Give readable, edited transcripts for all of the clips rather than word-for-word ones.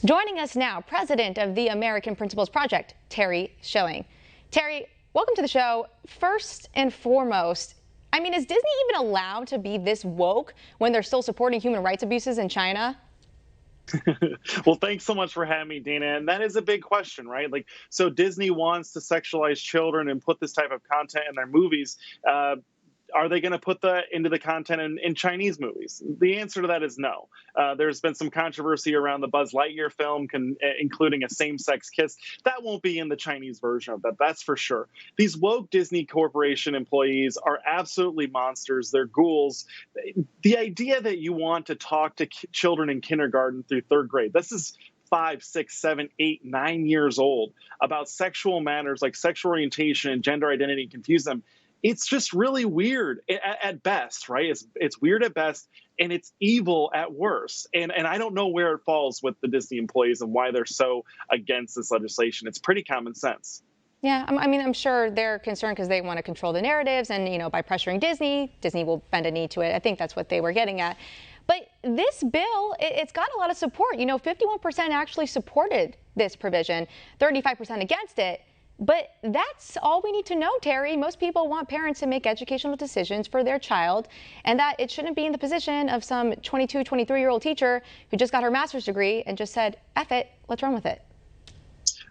Joining us now, president of the American Principals Project, Terry Schilling. Terry, welcome to the show. First and foremost, is Disney even allowed to be this woke when they're still supporting human rights abuses in China? Well, thanks so much for having me, Dana. And that is a big question, right? So Disney wants to sexualize children and put this type of content in their movies. Are they going to put that into the content in Chinese movies? The answer to that is no. There's been some controversy around the Buzz Lightyear film, including a same-sex kiss. That won't be in the Chinese version of that, that's for sure. These woke Disney Corporation employees are absolutely monsters. They're ghouls. The idea that you want to talk to children in kindergarten through third grade, this is 5, 6, 7, 8, 9 years old, about sexual matters like sexual orientation and gender identity, confuse them. It's just really weird at best, right? It's weird at best, and it's evil at worst. And I don't know where it falls with the Disney employees and why they're so against this legislation. It's pretty common sense. Yeah, I'm sure they're concerned because they want to control the narratives, and by pressuring Disney will bend a knee to it. I think that's what they were getting at. But this bill, it's got a lot of support. 51% actually supported this provision, 35% against it. But that's all we need to know, Terry. Most people want parents to make educational decisions for their child, and that it shouldn't be in the position of some 22, 23-year-old teacher who just got her master's degree and just said, F it, let's run with it.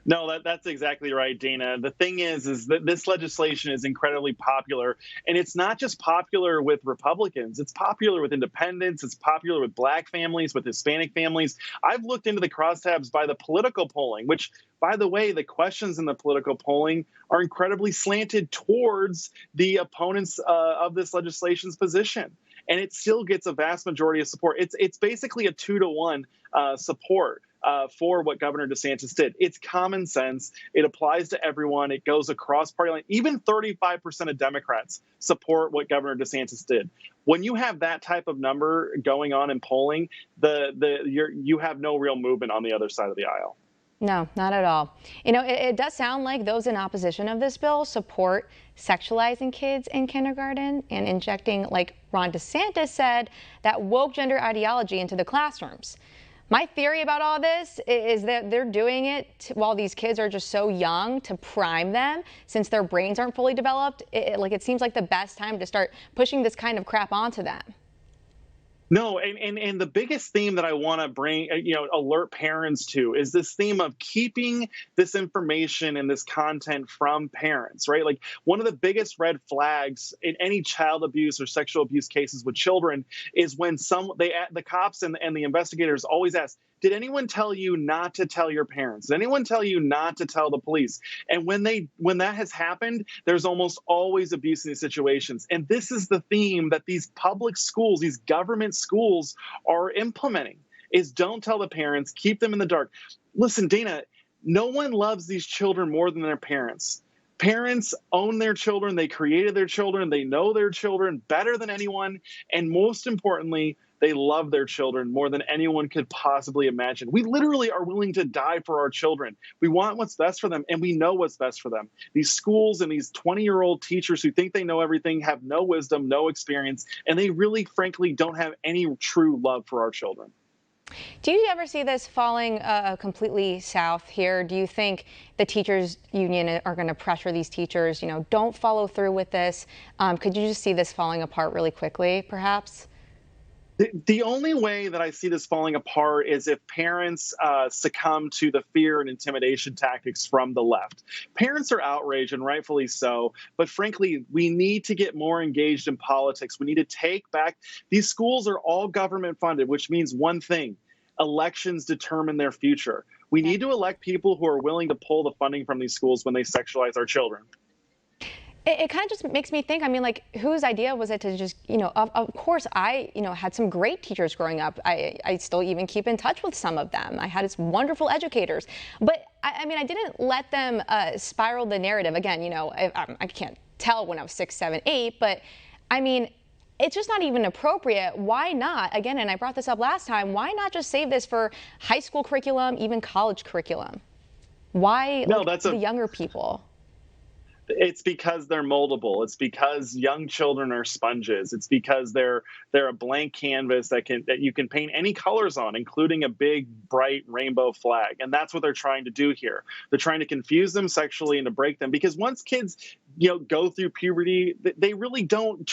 No, that's exactly right, Dana. The thing is that this legislation is incredibly popular, and it's not just popular with Republicans. It's popular with independents. It's popular with Black families, with Hispanic families. I've looked into the crosstabs by the political polling, which, by the way, the questions in the political polling are incredibly slanted towards the opponents of this legislation's position. And it still gets a vast majority of support. It's basically a 2-to-1 support for what Governor DeSantis did. It's common sense. It applies to everyone. It goes across party line. Even 35% of Democrats support what Governor DeSantis did. When you have that type of number going on in polling, you have no real movement on the other side of the aisle. No, not at all. It does sound like those in opposition of this bill support sexualizing kids in kindergarten and injecting, like Ron DeSantis said, that woke gender ideology into the classrooms. My theory about all this is that they're doing it while these kids are just so young to prime them, since their brains aren't fully developed. It seems like the best time to start pushing this kind of crap onto them. No, and the biggest theme that I want to bring, alert parents to is this theme of keeping this information and this content from parents, right? Like, one of the biggest red flags in any child abuse or sexual abuse cases with children is when the cops and the investigators always ask, did anyone tell you not to tell your parents? Did anyone tell you not to tell the police? And when that has happened, there's almost always abuse in these situations. And this is the theme that these public schools, these government schools are implementing, is don't tell the parents, keep them in the dark. Listen, Dana, no one loves these children more than their parents. Parents own their children. They created their children. They know their children better than anyone. And most importantly, they love their children more than anyone could possibly imagine. We literally are willing to die for our children. We want what's best for them, and we know what's best for them. These schools and these 20-year-old teachers who think they know everything have no wisdom, no experience, and they really, frankly, don't have any true love for our children. Do you ever see this falling completely south here? Do you think the teachers union are going to pressure these teachers, don't follow through with this? Could you just see this falling apart really quickly, perhaps? The only way that I see this falling apart is if parents succumb to the fear and intimidation tactics from the left. Parents are outraged, and rightfully so. But frankly, we need to get more engaged in politics. We need to take back. These schools are all government funded, which means one thing: elections determine their future. We need to elect people who are willing to pull the funding from these schools when they sexualize our children. It kind of just makes me think, whose idea was it to just, of course, I, had some great teachers growing up. I still even keep in touch with some of them. I had some wonderful educators. But, I didn't let them spiral the narrative. Again, I can't tell when I was 6, 7, 8, but, it's just not even appropriate. Why not? Again, and I brought this up last time, why not just save this for high school curriculum, even college curriculum? Why the younger people? It's because they're moldable. It's because young children are sponges. It's because they're a blank canvas that you can paint any colors on, including a big bright rainbow flag. And that's what they're trying to do here. They're trying to confuse them sexually and to break them, because once kids go through puberty, they really don't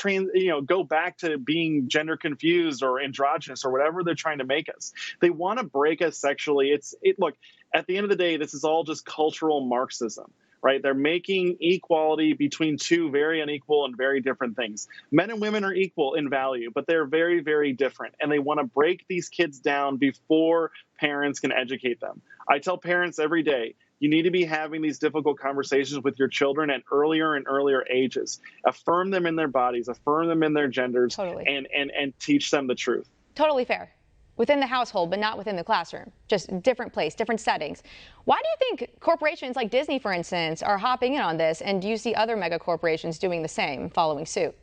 go back to being gender confused or androgynous or whatever they're trying to make us. They want to break us sexually. Look, at the end of the day, this is all just cultural Marxism. Right? They're making equality between two very unequal and very different things. Men and women are equal in value, but they're very, very different. And they want to break these kids down before parents can educate them. I tell parents every day, you need to be having these difficult conversations with your children at earlier and earlier ages. Affirm them in their bodies, affirm them in their genders, Totally. and teach them the truth. Totally fair. Within the household, but not within the classroom. Just different place, different settings. Why do you think corporations like Disney, for instance, are hopping in on this? And do you see other mega corporations doing the same, following suit?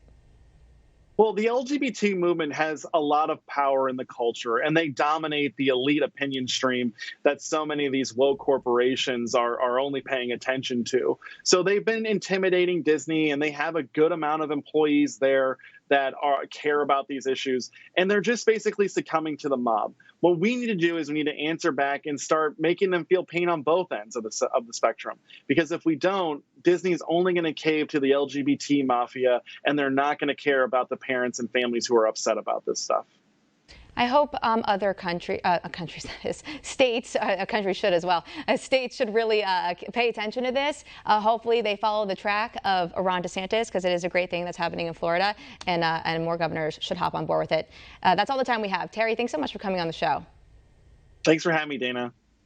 Well, the LGBT movement has a lot of power in the culture, and they dominate the elite opinion stream that so many of these woke corporations are only paying attention to. So they've been intimidating Disney, and they have a good amount of employees there that care about these issues, and they're just basically succumbing to the mob. What we need to do is we need to answer back and start making them feel pain on both ends of the spectrum. Because if we don't, Disney's only going to cave to the LGBT mafia, and they're not going to care about the parents and families who are upset about this stuff. I hope other countries, that is, states, a country should as well, states should really pay attention to this. Hopefully they follow the track of Ron DeSantis, because it is a great thing that's happening in Florida, and more governors should hop on board with it. That's all the time we have. Terry, thanks so much for coming on the show. Thanks for having me, Dana.